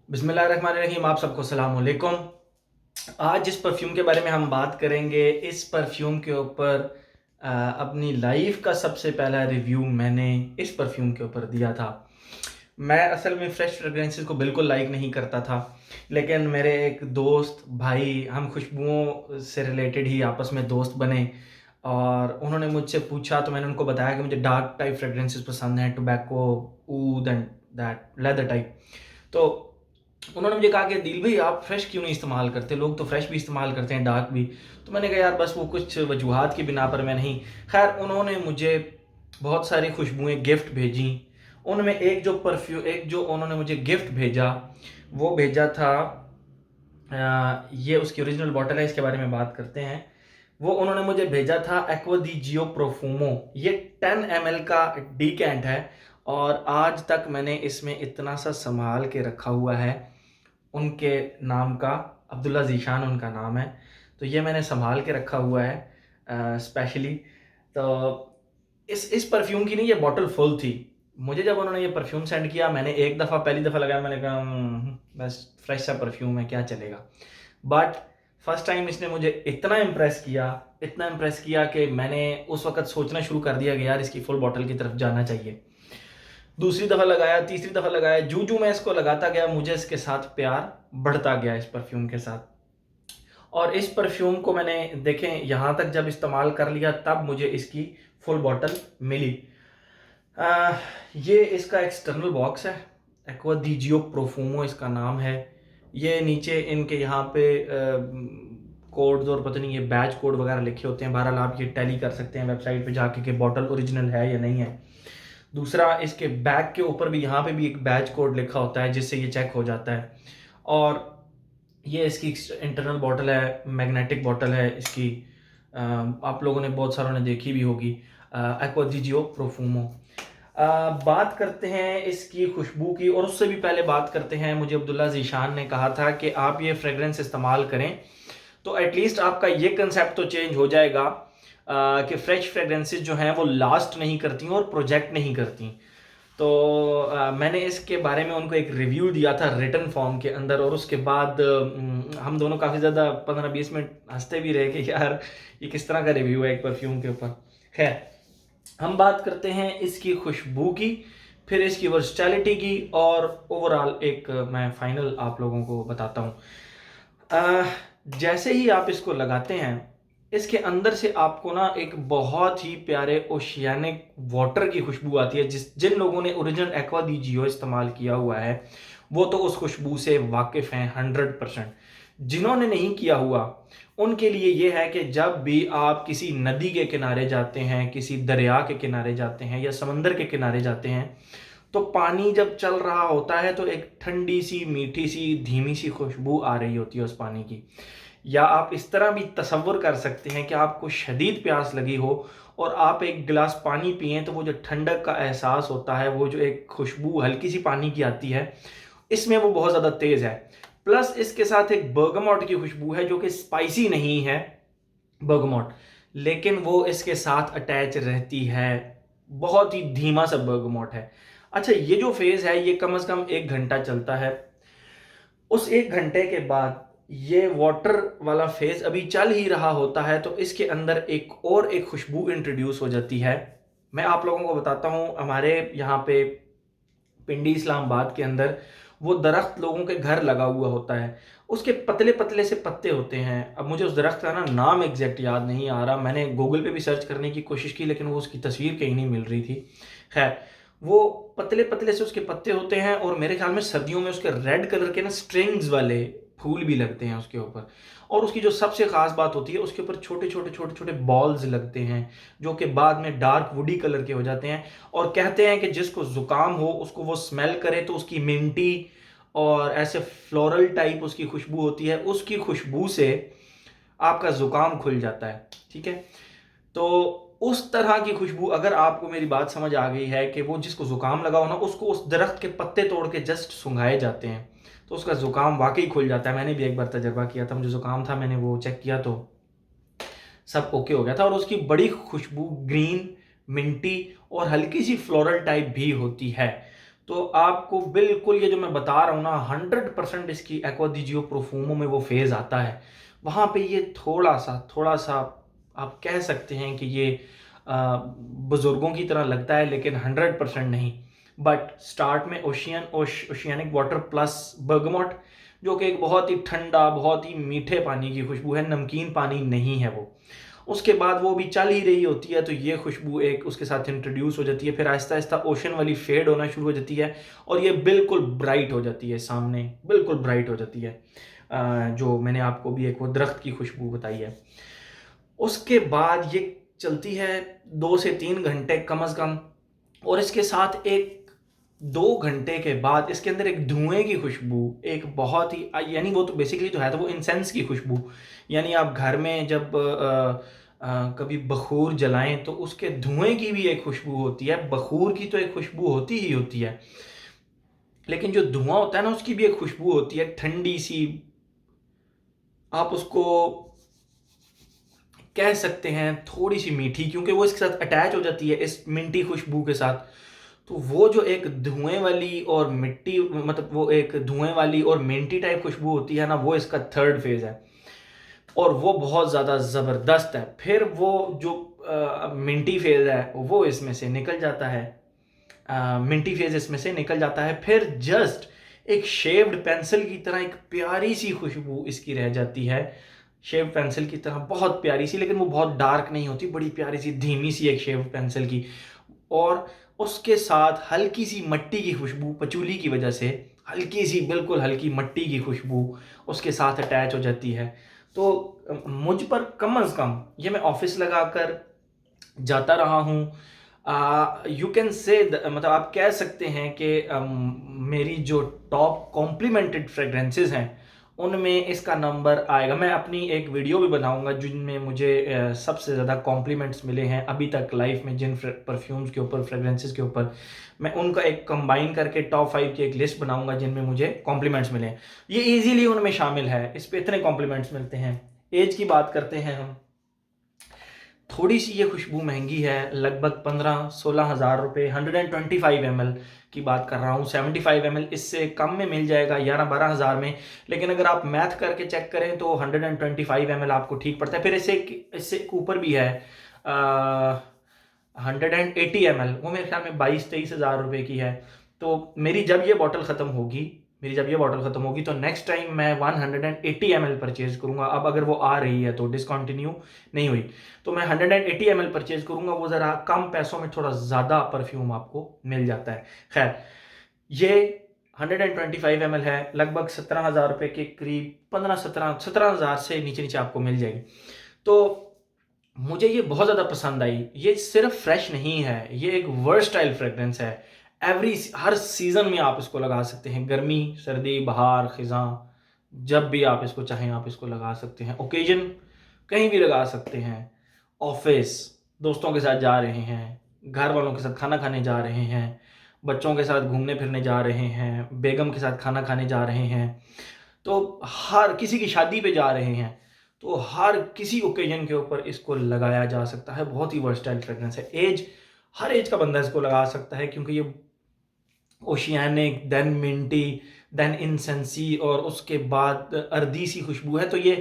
बिस्मिल्लाहिर्रहमानिर्रहीम। आप सबको सलाम अलैकुम। आज जिस परफ्यूम के बारे में हम बात करेंगे, इस परफ्यूम के ऊपर अपनी लाइफ का सबसे पहला रिव्यू मैंने इस परफ्यूम के ऊपर दिया था। मैं असल में फ्रेश फ्रेगरेंसेस को बिल्कुल लाइक नहीं करता था, लेकिन मेरे एक दोस्त भाई, हम खुशबुओं से रिलेटेड ही आपस में दोस्त बने और उन्होंने मुझसे पूछा तो मैंने उनको बताया कि मुझे डार्क टाइप फ्रेगरेंसेस पसंद हैं, tobacco, oud and that leather type. तो उन्होंने मुझे कहा कि दिल भाई, आप फ्रेश क्यों नहीं इस्तेमाल करते? लोग तो फ्रेश भी इस्तेमाल करते हैं, डार्क भी। तो मैंने कहा यार, बस वो कुछ वजूहात की बिना पर मैं नहीं। खैर, उन्होंने मुझे बहुत सारी खुशबुएं गिफ्ट भेजी। उनमें एक जो उन्होंने मुझे गिफ्ट भेजा, वो भेजा था, ये उसकी ओरिजिनल बॉटल है, इसके बारे में बात करते हैं। वो उन्होंने मुझे भेजा था एक्वा दी जियो प्रोफूमो। ये 10 ml का डीकैंट है और आज तक मैंने इसमें इतना सा संभाल के रखा हुआ है। उनके नाम का, अब्दुल्ला ज़ीशान उनका नाम है, तो ये मैंने संभाल के रखा हुआ है स्पेशली। तो इस परफ्यूम की नहीं, ये बॉटल फुल थी। मुझे जब उन्होंने ये परफ्यूम सेंड किया, मैंने पहली दफ़ा लगाया, मैंने कहा बस फ्रेश सा परफ्यूम है, क्या चलेगा। बट फर्स्ट टाइम इसने मुझे इतना इम्प्रेस किया कि मैंने उस वक़्त सोचना शुरू कर दिया कि यार, इसकी फुल बॉटल की तरफ जाना चाहिए। दूसरी दफ़ा लगाया, तीसरी दफ़ा लगाया, जूं मैं इसको लगाता गया, मुझे इसके साथ प्यार बढ़ता गया इस परफ्यूम के साथ। और इस परफ्यूम को मैंने, देखें, यहाँ तक जब इस्तेमाल कर लिया तब मुझे इसकी फुल बॉटल मिली। ये इसका एक्सटर्नल बॉक्स है, एक्वा दी जियो प्रोफूमो इसका नाम है। ये नीचे इनके यहाँ पे कोड्स और पता नहीं ये बैच कोड वगैरह लिखे होते हैं। बहरहाल आप ये टैली कर सकते हैं वेबसाइट पे जाके कि बॉटल ओरिजिनल है या नहीं है। दूसरा, इसके बैक के ऊपर भी, यहाँ पे भी एक बैच कोड लिखा होता है जिससे ये चेक हो जाता है। और ये इसकी इंटरनल बॉटल है, मैग्नेटिक बॉटल है इसकी। आप लोगों ने, बहुत सारों ने देखी भी होगी, एक्वा दी जियो प्रोफूमो। बात करते हैं इसकी खुशबू की, और उससे भी पहले बात करते हैं, मुझे अब्दुल्ला ज़ीशान ने कहा था कि आप ये फ्रेगरेंस इस्तेमाल करें तो एटलीस्ट आपका ये कंसेप्ट तो चेंज हो जाएगा कि फ्रेश फ्रेगरेंसेस जो हैं वो लास्ट नहीं करती और प्रोजेक्ट नहीं करती। तो मैंने इसके बारे में उनको एक रिव्यू दिया था रिटन फॉर्म के अंदर, और उसके बाद हम दोनों काफ़ी ज़्यादा 15-20 मिनट हंसते भी रहे कि यार, ये किस तरह का रिव्यू है एक परफ्यूम के ऊपर। खैर, हम बात करते हैं इसकी खुशबू की, फिर इसकी वर्सटैलिटी की, और ओवरऑल एक मैं फाइनल आप लोगों को बताता हूँ। जैसे ही आप इसको लगाते हैं, इसके अंदर से आपको ना एक बहुत ही प्यारे ओशियानिक वाटर की खुशबू आती है। जिन लोगों ने ओरिजिनल एक्वा दी जियो इस्तेमाल किया हुआ है, वो तो उस खुशबू से वाकिफ़ हैं 100%। जिन्होंने नहीं किया हुआ, उनके लिए ये है कि जब भी आप किसी नदी के किनारे जाते हैं, किसी दरिया के किनारे जाते हैं या समंदर के किनारे जाते हैं, तो पानी जब चल रहा होता है तो एक ठंडी सी, मीठी सी, धीमी सी खुशबू आ रही होती है उस पानी की। या आप इस तरह भी तसव्वुर कर सकते हैं कि आपको शदीद प्यास लगी हो और आप एक गिलास पानी पिएं, तो वो जो ठंडक का एहसास होता है, वो जो एक खुशबू हल्की सी पानी की आती है, इसमें वो बहुत ज़्यादा तेज़ है। प्लस इसके साथ एक बर्गमॉट की खुशबू है जो कि स्पाइसी नहीं है, बर्गमॉट, लेकिन वो इसके साथ अटैच रहती है। बहुत ही धीमा सा बर्गमॉट है। अच्छा, ये जो फेज़ है ये कम से कम 1 घंटा चलता है। उस 1 घंटे के बाद ये वाटर वाला फेज़ अभी चल ही रहा होता है, तो इसके अंदर एक खुशबू इंट्रोड्यूस हो जाती है। मैं आप लोगों को बताता हूँ, हमारे यहाँ पे पिंडी इस्लामाबाद के अंदर वो दरख्त लोगों के घर लगा हुआ होता है। उसके पतले पतले से पत्ते होते हैं। अब मुझे उस दरख्त का ना नाम एग्जैक्ट याद नहीं आ रहा, मैंने गूगल पे भी सर्च करने की कोशिश की लेकिन वो उसकी तस्वीर कहीं नहीं मिल रही थी। खैर, वो पतले पतले से उसके पत्ते होते हैं और मेरे ख्याल में सर्दियों में उसके रेड कलर के ना स्ट्रिंग्स वाले फूल भी लगते हैं उसके ऊपर। और उसकी जो सबसे ख़ास बात होती है, उसके ऊपर छोटे छोटे बॉल्स लगते हैं जो कि बाद में डार्क वुडी कलर के हो जाते हैं। और कहते हैं कि जिसको ज़ुकाम हो उसको वो स्मेल करे तो उसकी मिंटी और ऐसे फ्लोरल टाइप उसकी खुशबू होती है, उसकी खुशबू से आपका ज़ुकाम खुल जाता है। ठीक है, तो उस तरह की खुशबू, अगर आपको मेरी बात समझ आ गई है कि वो जिसको ज़ुकाम लगा हो ना, उसको उस दरख्त के पत्ते तोड़ के जस्ट सुंघाए जाते हैं तो उसका ज़ुकाम वाकई खुल जाता है। मैंने भी एक बार तजर्बा किया था, मुझे ज़ुकाम था, मैंने वो चेक किया तो सब ओके हो गया था। और उसकी बड़ी खुशबू ग्रीन, मिंटी और हल्की सी फ्लोरल टाइप भी होती है। तो आपको बिल्कुल ये जो मैं बता रहा हूँ ना 100% इसकी एक्वा दी जियो प्रोफूमो में वो फेज़ आता है। वहाँ पे ये थोड़ा-सा आप कह सकते हैं कि ये बुज़ुर्गों की तरह लगता है, लेकिन 100% नहीं। बट स्टार्ट में ओशियानिक वाटर प्लस बर्गमॉट, जो कि एक बहुत ही ठंडा, बहुत ही मीठे पानी की खुशबू है, नमकीन पानी नहीं है वो। उसके बाद वो भी चल ही रही होती है तो ये खुशबू एक उसके साथ इंट्रोड्यूस हो जाती है, फिर आहिस्ता-आहिस्ता ओशन वाली फेड होना शुरू हो जाती है और ये बिल्कुल ब्राइट हो जाती है सामने, बिल्कुल ब्राइट हो जाती है। जो मैंने आपको भी एक वो दरख्त की खुशबू बताई है। उसके बाद ये चलती है 2 से 3 घंटे कम से कम, और इसके साथ एक 2 घंटे के बाद इसके अंदर एक धुएँ की खुशबू, एक बहुत ही यानी वो तो बेसिकली जो है तो वो इंसेंस की खुशबू, यानी आप घर में जब कभी बखूर जलाएँ तो उसके धुएँ की भी एक खुशबू होती है। बखूर की तो एक खुशबू होती ही होती है, लेकिन जो धुआँ होता है ना उसकी भी एक खुशबू होती है, ठंडी-सी। आप उसको कह सकते हैं थोड़ी-सी मीठी, क्योंकि वो इसके साथ अटैच हो जाती है इस मिंटी खुशबू के साथ। तो वो जो एक धुएँ वाली और मिट्टी, मतलब वो एक धुएँ वाली और मिंटी टाइप खुशबू होती है ना, वो इसका थर्ड फेज़ है और वो बहुत ज़्यादा ज़बरदस्त है। फिर वो जो मिंटी फेज़ है वो इसमें से निकल जाता है। मिंटी फेज़ इसमें से निकल जाता है, फिर जस्ट एक शेव्ड पेंसिल की तरह एक प्यारी सी खुशबू इसकी रह जाती है। शेव्ड पेंसिल की तरह बहुत प्यारी सी, लेकिन वो बहुत डार्क नहीं होती, बड़ी प्यारी सी धीमी सी एक शेव्ड पेंसिल की। और उसके साथ हल्की सी मट्टी की खुशबू, पचूली की वजह से हल्की सी, बिल्कुल हल्की मट्टी की खुशबू उसके साथ अटैच हो जाती है। तो मुझ पर कम से कम ये मैं ऑफिस लगाकर जाता रहा हूँ। यू कैन से मतलब आप कह सकते हैं कि मेरी जो टॉप कॉम्प्लीमेंटेड फ्रेगरेंसेस हैं उनमें इसका नंबर आएगा। मैं अपनी एक वीडियो भी बनाऊंगा जिनमें मुझे सबसे ज़्यादा कॉम्प्लीमेंट्स मिले हैं अभी तक लाइफ में, जिन परफ्यूम्स के ऊपर, फ्रेगरेंसेस के ऊपर। मैं उनका एक कंबाइन करके टॉप 5 की एक लिस्ट बनाऊंगा जिनमें मुझे कॉम्प्लीमेंट्स मिले हैं। ये ईजीली उनमें शामिल है, इस पे इतने कॉम्प्लीमेंट्स मिलते हैं। एज की बात करते हैं हम, थोड़ी सी ये खुशबू महंगी है, लगभग 15-16 हज़ार रुपये। 125 ml की बात कर रहा हूँ। 75 ml इससे कम में मिल जाएगा 11-12 हज़ार में, लेकिन अगर आप मैथ करके चेक करें तो 125 ml आपको ठीक पड़ता है। फिर इससे इससे ऊपर भी है 180 ml, वो मेरे ख्याल में 22-23 हज़ार रुपये की है। तो मेरी जब ये बॉटल ख़त्म होगी तो नेक्स्ट टाइम मैं 180 ml परचेज़ करूँगा। अब अगर वो आ रही है तो डिसकंटिन्यू नहीं हुई, तो मैं 180 ml परचेज़ करूँगा। वो ज़रा कम पैसों में थोड़ा ज़्यादा परफ्यूम आपको मिल जाता है। खैर, ये 125 ml है, लगभग 17 हज़ार रुपये के करीब, 17 हज़ार से नीचे आपको मिल जाएगी। तो मुझे ये बहुत ज़्यादा पसंद आई। ये सिर्फ फ्रेश नहीं है, ये एक वर्सटाइल फ्रेगरेंस है। हर सीज़न में आप इसको लगा सकते हैं, गर्मी, सर्दी, बहार, ख़िज़ां, जब भी आप इसको चाहें आप इसको लगा सकते हैं। ओकेजन कहीं भी लगा सकते हैं। ऑफिस, दोस्तों के साथ जा रहे हैं, घर वालों के साथ खाना खाने जा रहे हैं, बच्चों के साथ घूमने फिरने जा रहे हैं, बेगम के साथ खाना खाने जा रहे हैं, तो हर किसी की शादी पे जा रहे हैं, तो हर किसी ओकेजन के ऊपर इसको लगाया जा सकता है। बहुत ही वर्सटाइल फ्रेगरेंस है। हर एज का बंदा इसको लगा सकता है, क्योंकि ये ओशियानिक, देन मिंटी, देन इंसेंसी और उसके बाद अर्दी सी खुशबू है। तो ये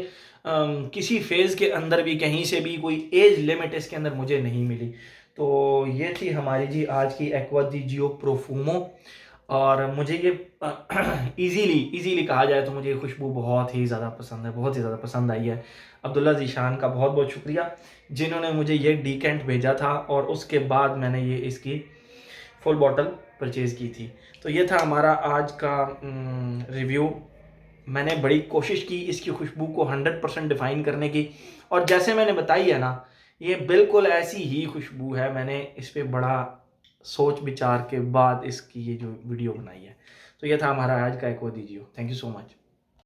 किसी फेज़ के अंदर भी, कहीं से भी कोई एज लिमिट इसके अंदर मुझे नहीं मिली। तो ये थी हमारी जी आज की एक्वा दी जियो प्रोफूमो, और मुझे ये ईज़िली कहा जाए तो मुझे ये खुशबू बहुत ही ज़्यादा पसंद है, बहुत ही ज़्यादा पसंद आई है। अब्दुल्ला ज़ीशान का बहुत-बहुत शुक्रिया जिन्होंने मुझे ये डीकेंट भेजा था और उसके बाद मैंने ये इसकी फुल बॉटल परचेज़ की थी। तो ये था हमारा आज का रिव्यू। मैंने बड़ी कोशिश की इसकी खुशबू को 100% डिफ़ाइन करने की, और जैसे मैंने बताई है ना, ये बिल्कुल ऐसी ही खुशबू है। मैंने इस पे बड़ा सोच विचार के बाद इसकी ये जो वीडियो बनाई है। तो ये था हमारा आज का aqua the Jio. Thank you so much.